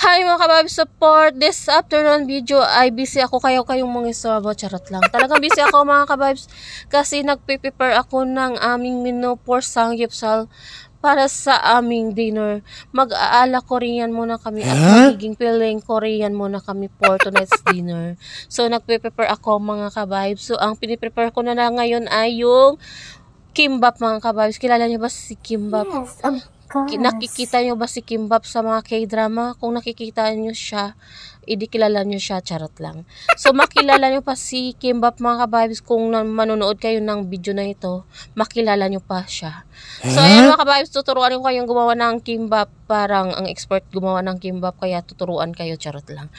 Hi mga kababs, support this afternoon video ay busy ako kayong mga istorbo, charot lang. Talagang busy ako mga kababs kasi nagpe-prepare ako ng aming menu for Samgyeopsal para sa aming dinner. Mag-aala Korean muna kami at magiging piling Korean muna kami for tonight's dinner. So nagpe-prepare ako mga kababs. So ang piniprepare ko na lang ngayon ay yung kimbap mga kababs. Kilala niyo ba si kimbap? Yes, of course. Nakikita nyo ba si kimbap sa mga K-drama? Kung nakikita nyo siya, hindi kilala nyo siya, charot lang. So, makilala nyo pa si kimbap mga kababs kung manonood kayo ng video na ito, makilala nyo pa siya. So, ayan mga kababs, tuturuan ko kayong gumawa ng kimbap. Parang ang expert gumawa ng kimbap, kaya tuturuan kayo, charot lang.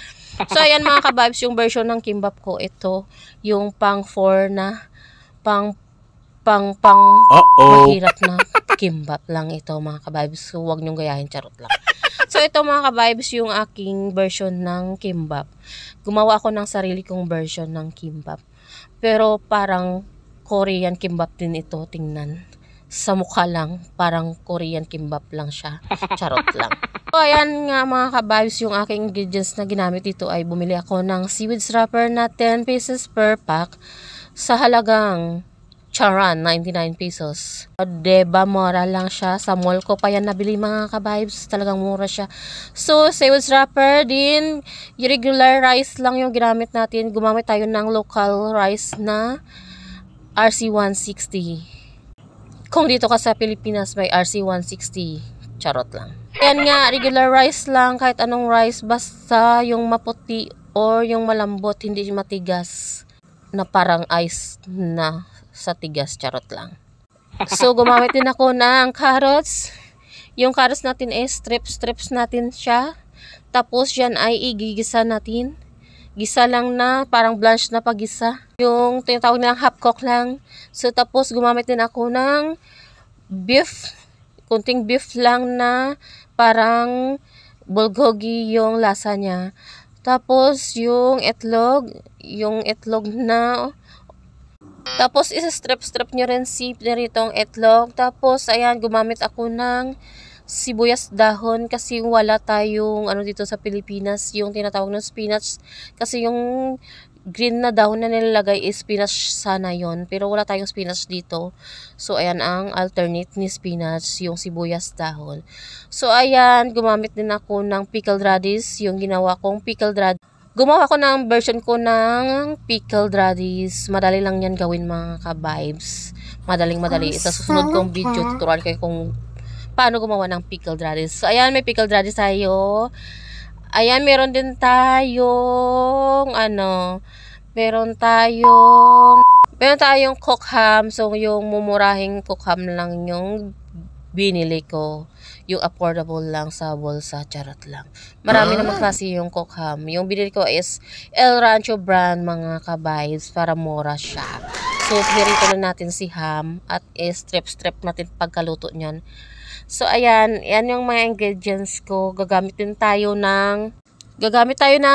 So, ayan mga kababs, yung version ng kimbap ko, ito, yung pang 4 na, pang mahirap na kimbap lang ito mga kabibes. So, huwag nyong gayahin, charot lang. So, ito mga kabibes, yung aking version ng kimbap. Gumawa ako ng sarili kong version ng kimbap. Pero parang Korean kimbap din ito, tingnan. Sa mukha lang, parang Korean kimbap lang siya. Charot lang. So, ayan nga mga kabibes, yung aking ingredients na ginamit dito ay bumili ako ng seaweed wrapper na 10 pieces per pack sa halagang charan, 99 pesos. Diba, mura lang siya. Sa mall ko pa yan nabili mga kabibes. Talagang mura siya. So, seaweed wrapper din. Yung regular rice lang yung ginamit natin. Gumamit tayo ng local rice na RC160. Kung dito ka sa Pilipinas, may RC160. Charot lang. Yan nga, regular rice lang. Kahit anong rice. Basta yung maputi or yung malambot, hindi matigas. Na parang ice na sa tigas, charot lang. So, gumamit din ako ng carrots. Yung carrots natin ay strips natin siya. Tapos, yan ay igigisa natin. Gisa lang na, parang blanch na pagisa. Yung tinatawag nilang half cook lang. So, tapos, gumamit din ako ng beef. Kunting beef lang na parang bulgogi yung lasa niya. Tapos, yung itlog na tapos, isa-strip nyo rin si naritong itlog. Tapos, ayan, gumamit ako ng sibuyas dahon kasi wala tayong, dito sa Pilipinas, yung tinatawag ng spinach. Kasi yung green na dahon na nilalagay is spinach sana yon, pero wala tayong spinach dito. So, ayan, ang alternate ni spinach, yung sibuyas dahon. So, ayan, gumamit din ako ng pickled radish, yung ginawa kong pickled radish. Gumawa ko ng version ko ng pickled radish. Madali lang yan gawin mga ka-vibes. Madaling-madali. Ito susunod kong video, tuturuan kayo kung paano gumawa ng pickled radish. So, ayan, may pickled radish tayo. Ayan, meron din tayong, meron tayong cook ham. So, yung mumurahing cook ham lang yung binili ko. Yung affordable lang sa bulsa, charot lang. Marami namang klase yung cook ham. Yung binili ko is El Rancho brand mga kabays para mura siya. So, pinirito na natin si ham at strip natin pagkaluto niyan. So, ayan. Yan yung mga ingredients ko. Gagamit tayo ng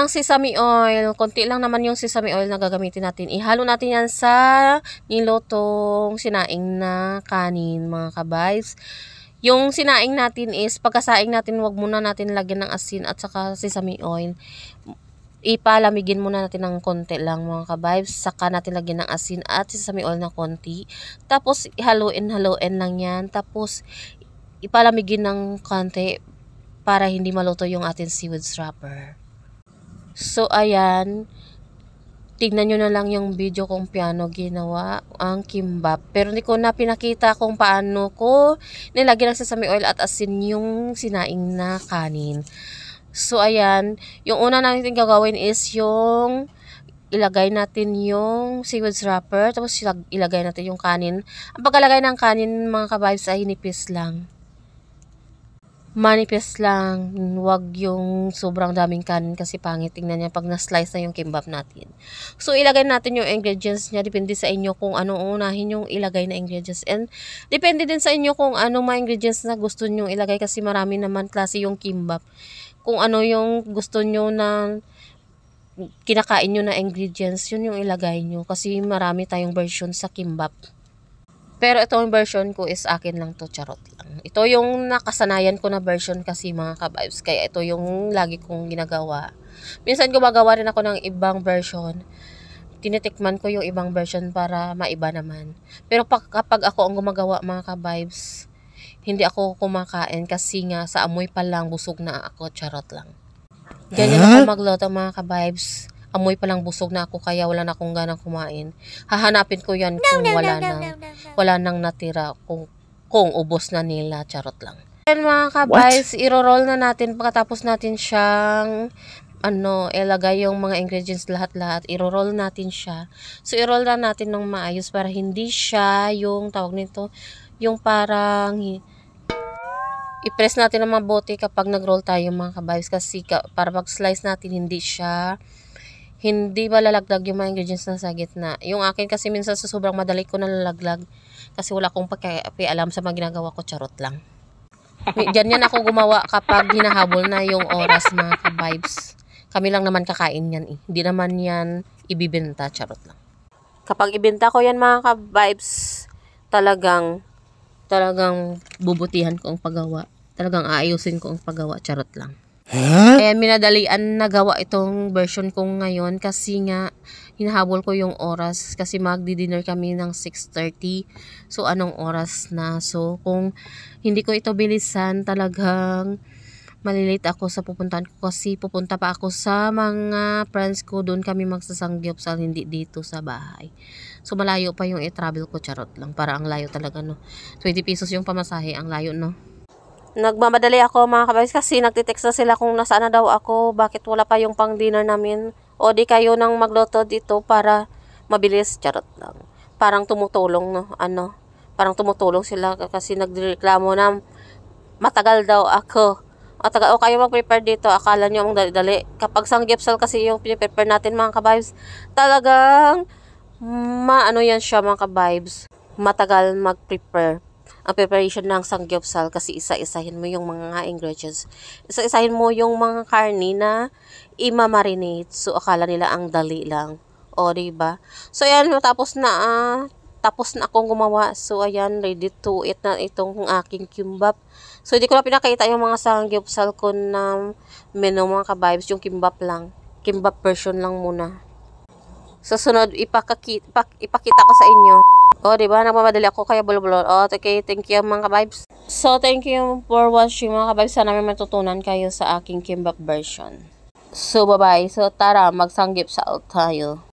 sesame oil. Konti lang naman yung sesame oil na gagamitin natin. Ihalo natin yan sa nilotong sinaing na kanin, mga kabays. Yung sinaing natin is, pagkasaing natin, wag muna natin lagyan ng asin at saka sesame oil. Ipalamigin muna natin ng konti lang, mga kabays. Saka natin lagyan ng asin at sesame oil na konti. Tapos, haluin lang yan. Tapos, ipalamigin ng konti para hindi maluto yung ating seaweed wrapper. So, ayan. Tignan nyo na lang yung video kung paano ginawa ang kimbap. Pero hindi ko na pinakita kung paano ko nilagyan ng sesame oil at asin yung sinaing na kanin. So, ayan. Yung una natin gagawin is yung ilagay natin yung seaweed wrapper. Tapos, ilagay natin yung kanin. Ang pagkalagay ng kanin, mga kabayos, ay nipis lang. Manipis lang, wag yung sobrang daming kanin kasi pangit tingnan niya pag na-slice na yung kimbap natin. So, ilagay natin yung ingredients niya. Depende sa inyo kung ano unahin yung ilagay na ingredients. And, depende din sa inyo kung ano mga ingredients na gusto nyo ilagay kasi marami naman klase yung kimbap. Kung ano yung gusto nyo na kinakain nyo na ingredients, yun yung ilagay nyo. Kasi marami tayong version sa kimbap. Pero itong version ko is akin lang to, charot lang. Ito yung nakasanayan ko na version kasi mga ka-vibes. Kaya ito yung lagi kong ginagawa. Minsan gumagawa rin ako ng ibang version. Tinitikman ko yung ibang version para maiba naman. Pero kapag ako ang gumagawa mga ka-vibes, hindi ako kumakain kasi nga sa amoy pa lang busog na ako, charot lang. Ganyan ako magluto mga ka-vibes. Amoy pa lang busog na ako kaya wala na akong ganang kumain. Hahanapin ko yan kung wala nang natira, kung ubos na nila, charot lang. Yan mga ka-vibes, iro-roll na natin pagkatapos natin siyang ilagay yung mga ingredients lahat-lahat, iro-roll natin siya. So, i-roll na natin ng maayos para hindi siya yung tawag nito, yung parang i-press natin ng mabuti kapag nag-roll tayo mga ka-vibes kasi para pag-slice natin hindi malalaglag yung mga ingredients na sa gitna. Yung akin kasi minsan sa sobrang madali ko nalalaglag kasi wala akong pakialam sa mga ginagawa ko, charot lang. Ganyan ako gumawa kapag hinahabol na yung oras mga ka-vibes. Kami lang naman kakain yan eh. Hindi naman yan ibibenta, charot lang. Kapag ibenta ko yan mga ka-vibes, talagang bubutihan ko ang paggawa. Talagang aayusin ko ang paggawa, charot lang. Kaya minadalian na gawa itong version ko ngayon kasi nga hinahabol ko yung oras kasi magdi-dinner kami ng 6:30. So anong oras na? So kung hindi ko ito bilisan, talagang malilate ako sa pupuntahan ko kasi pupunta pa ako sa mga friends ko. Doon kami magsasangyupsal, hindi dito sa bahay. So malayo pa yung i-travel ko, charot lang. Para ang layo talaga, no. 20 pesos yung pamasahe, ang layo, no. Nagmamadali ako mga kabais kasi nagtitext na sila kung nasaan na daw ako, bakit wala pa yung pang dinner namin, o di kayo nang magluto dito para mabilis, charot lang. Parang tumutulong, no, parang tumutulong sila kasi nagreklamo na matagal daw ako. O kayo mag-prepare dito, akala nyo ang dali-dali. Kapag sanggipsal kasi yung prepare natin mga ka-vibes, talagang yan siya mga ka-vibes. Matagal mag-prepare. Ang preparation ng sanggipsal kasi isa-isahin mo yung mga ingredients. Isa-isahin mo yung mga karni na i-marinate. So, akala nila ang dali lang. O, diba? So, ayan, tapos na akong gumawa. So, ayan, ready to eat na itong aking kimbap. So, hindi ko na pinakita yung mga sanggipsal ko na menu mga ka-vibes. Yung kimbap lang. Kimbap version lang muna. Sa sunod, ipakita ko sa inyo. O, diba? Nagmamadali ako kaya bulol-bulol. O, okay. Thank you mga ka-vibes. So, thank you for watching mga ka-vibes. Sana may matutunan kayo sa aking kimbap version. So, bye-bye. So, tara, magsanggipsal tayo.